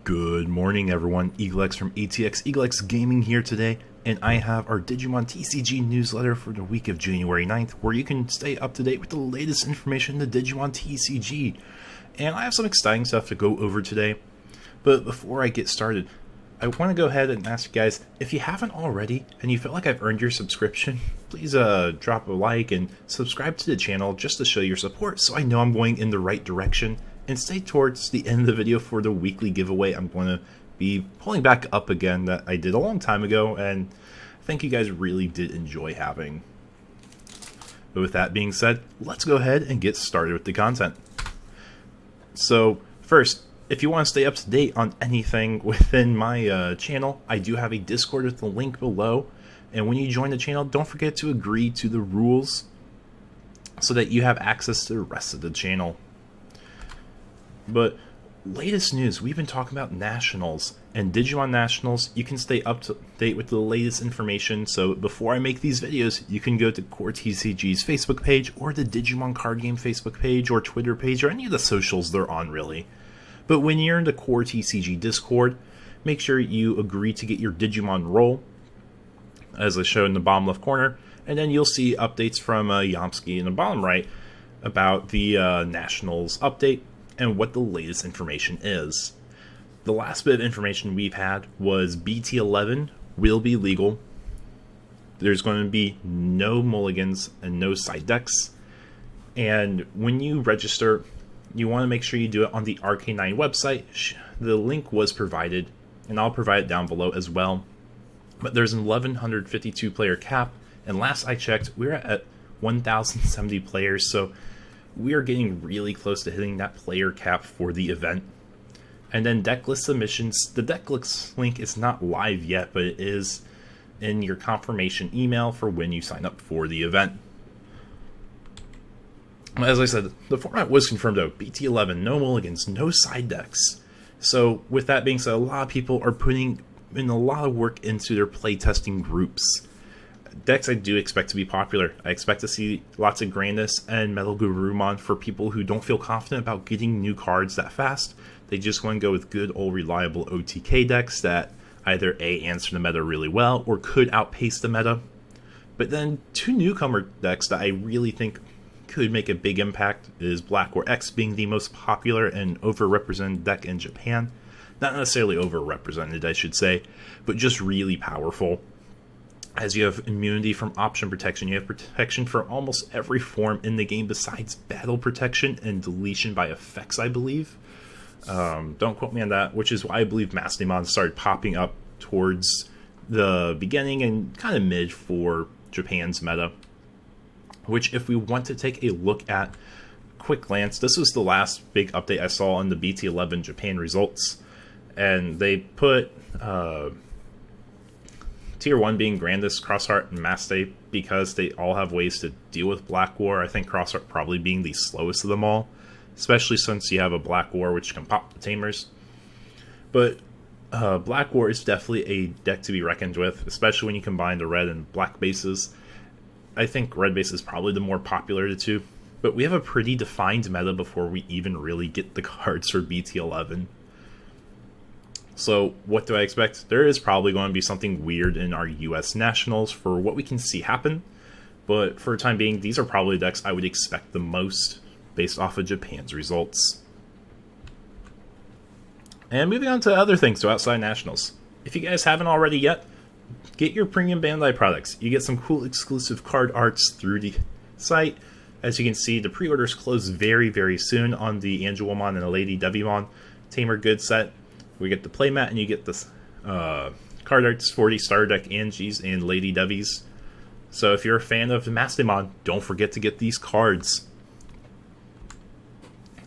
Good morning, everyone. EagleX from ATX EagleX Gaming here today, and I have our Digimon TCG newsletter for the week of January 9th, where you can stay up to date with the latest information in the Digimon TCG. And I have some exciting stuff to go over today. But before I get started, I want to go ahead and ask you guys, if you haven't already, and you feel like I've earned your subscription, please drop a like and subscribe to the channel just to show your support so I know I'm going in the right direction. And stay towards the end of the video for the weekly giveaway I'm going to be pulling back up again that I did a long time ago, and I think you guys really did enjoy having. But with that being said, let's go ahead and get started with the content. So first, if you want to stay up to date on anything within my channel, I do have a Discord with the link below. And when you join the channel, don't forget to agree to the rules so that you have access to the rest of the channel. But latest news, we've been talking about Nationals, and Digimon Nationals, you can stay up to date with the latest information. So before I make these videos, you can go to Core TCG's Facebook page, or the Digimon Card Game Facebook page, or Twitter page, or any of the socials they're on, really. But when you're in the Core TCG Discord, make sure you agree to get your Digimon role, as I showed in the bottom left corner, and then you'll see updates from Yomsky in the bottom right about the Nationals update and what the latest information is. The last bit of information we've had was BT11 will be legal. There's going to be no mulligans and no side decks. And when you register, you want to make sure you do it on the RK9 website. The link was provided, and I'll provide it down below as well. But there's an 1,152 player cap, and last I checked, we're at 1,070 players, so we are getting really close to hitting that player cap for the event. And then decklist submissions. The decklist link is not live yet, but it is in your confirmation email for when you sign up for the event. As I said, the format was confirmed though. BT11, no mulligans, no side decks. So with that being said, a lot of people are putting in a lot of work into their playtesting groups. Decks I do expect to be popular. I expect to see lots of Grandis and Metal Gurumon for people who don't feel confident about getting new cards that fast. They just want to go with good old reliable OTK decks that either A, answer the meta really well, or could outpace the meta. But then two newcomer decks that I really think could make a big impact is Black War X being the most popular and overrepresented deck in Japan. Not necessarily overrepresented, I should say, but just really powerful. As you have immunity from option protection, you have protection for almost every form in the game besides battle protection and deletion by effects, I believe. Don't quote me on that, which is why I believe Mass Demon started popping up towards the beginning and kind of mid for Japan's meta. Which, if we want to take a look at quick glance, this was the last big update I saw on the BT11 JPN Results. And they put Tier 1 being Grandis, Crossheart, and Maste because they all have ways to deal with Black War. I think Crossheart probably being the slowest of them all, especially since you have a Black War which can pop the Tamers. But Black War is definitely a deck to be reckoned with, especially when you combine the red and black bases. I think red base is probably the more popular of the two, but we have a pretty defined meta before we even really get the cards for BT11. So what do I expect? There is probably going to be something weird in our US Nationals for what we can see happen. But for the time being, these are probably decks I would expect the most based off of Japan's results. And moving on to other things, so outside Nationals. If you guys haven't already yet, get your premium Bandai products. You get some cool exclusive card arts through the site. As you can see, the pre-orders close very, very soon on the Angelomon and the Lady Devimon Tamer Good set. We get the playmat, and you get this card arts for the Starter Deck Angies and Lady Devies. So if you're a fan of Mastemon, don't forget to get these cards.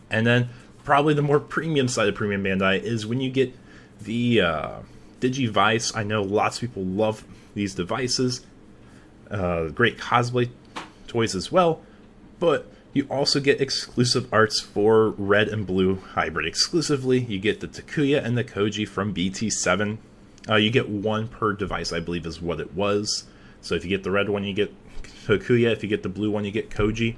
And then probably the more premium side of Premium Bandai is when you get the Digivice. I know lots of people love these devices. Great cosplay toys as well. But you also get exclusive arts for Red and Blue Hybrid exclusively. You get the Takuya and the Koji from BT7. You get one per device, I believe is what it was. So if you get the red one, you get Takuya. If you get the blue one, you get Koji.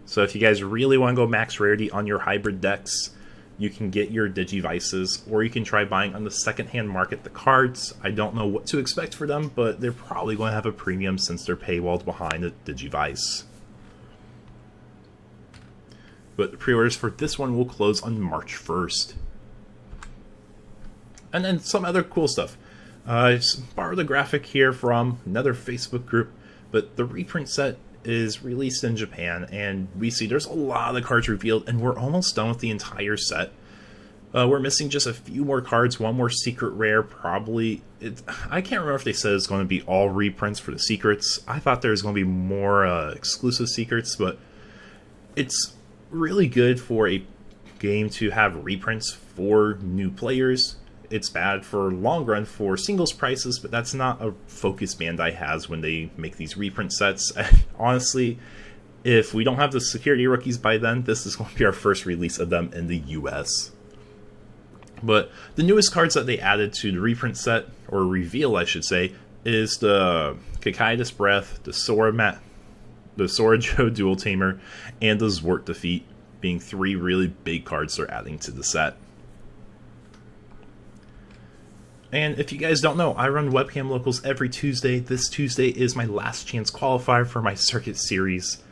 So if you guys really want to go max rarity on your hybrid decks, you can get your Digivices, or you can try buying on the secondhand market the cards. I don't know what to expect for them, but they're probably going to have a premium since they're paywalled behind a Digivice. But the pre-orders for this one will close on March 1st. And then some other cool stuff. I just borrowed a graphic here from another Facebook group, but the Reprint Set is released in Japan, and we see there's a lot of cards revealed, and we're almost done with the entire set. We're missing just a few more cards, one more secret rare, probably. I can't remember if they said it's going to be all reprints for the secrets. I thought there was going to be more exclusive secrets, but it's really good for a game to have reprints for new players. It's bad for long run for singles prices, but that's not a focus Bandai has when they make these reprint sets. Honestly, if we don't have the security rookies by then, this is going to be our first release of them in the US. But the newest cards that they added to the reprint set, or reveal I should say, is the Kikaitis Breath, the Sora Dual Tamer, and the Zwart Defeat, being three really big cards they're adding to the set. And if you guys don't know, I run Webcam Locals every Tuesday. This Tuesday is my last chance qualifier for my Circuit Series.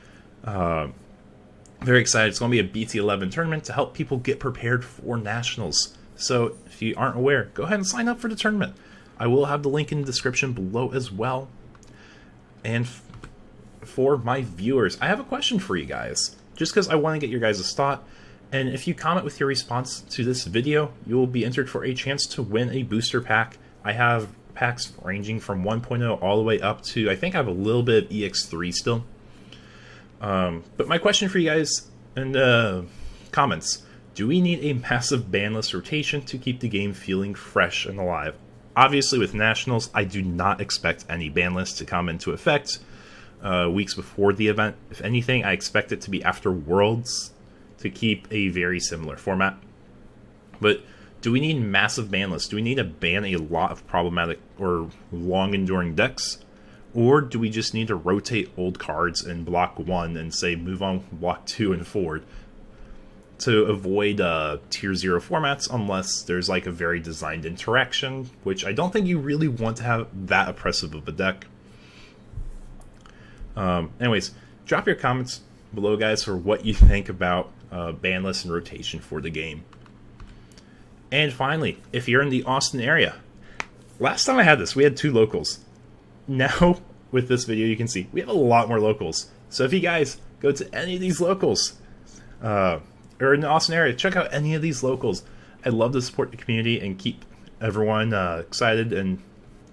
Very excited. It's going to be a BT11 tournament to help people get prepared for Nationals. So if you aren't aware, go ahead and sign up for the tournament. I will have the link in the description below as well. And for my viewers, I have a question for you guys, just because I want to get your guys' thought. And if you comment with your response to this video, you will be entered for a chance to win a booster pack. I have packs ranging from 1.0 all the way up to, I think I have a little bit of EX3 still. But my question for you guys in the comments, do we need a massive banlist rotation to keep the game feeling fresh and alive? Obviously with Nationals, I do not expect any banlists to come into effect weeks before the event. If anything, I expect it to be after Worlds, to keep a very similar format. But do we need massive ban lists? Do we need to ban a lot of problematic or long-enduring decks? Or do we just need to rotate old cards in Block 1 and say move on Block 2 and forward to avoid Tier 0 formats, unless there's like a very designed interaction, which I don't think you really want to have that oppressive of a deck. Anyways, drop your comments below, guys, for what you think about ban list and rotation for the game. And finally, if you're in the Austin area, last time I had this, we had 2 locals. Now, with this video, you can see we have a lot more locals. So if you guys go to any of these locals, or in the Austin area, check out any of these locals. I'd love to support the community and keep everyone excited and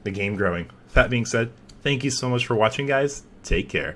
the game growing. That being said, thank you so much for watching, guys. Take care.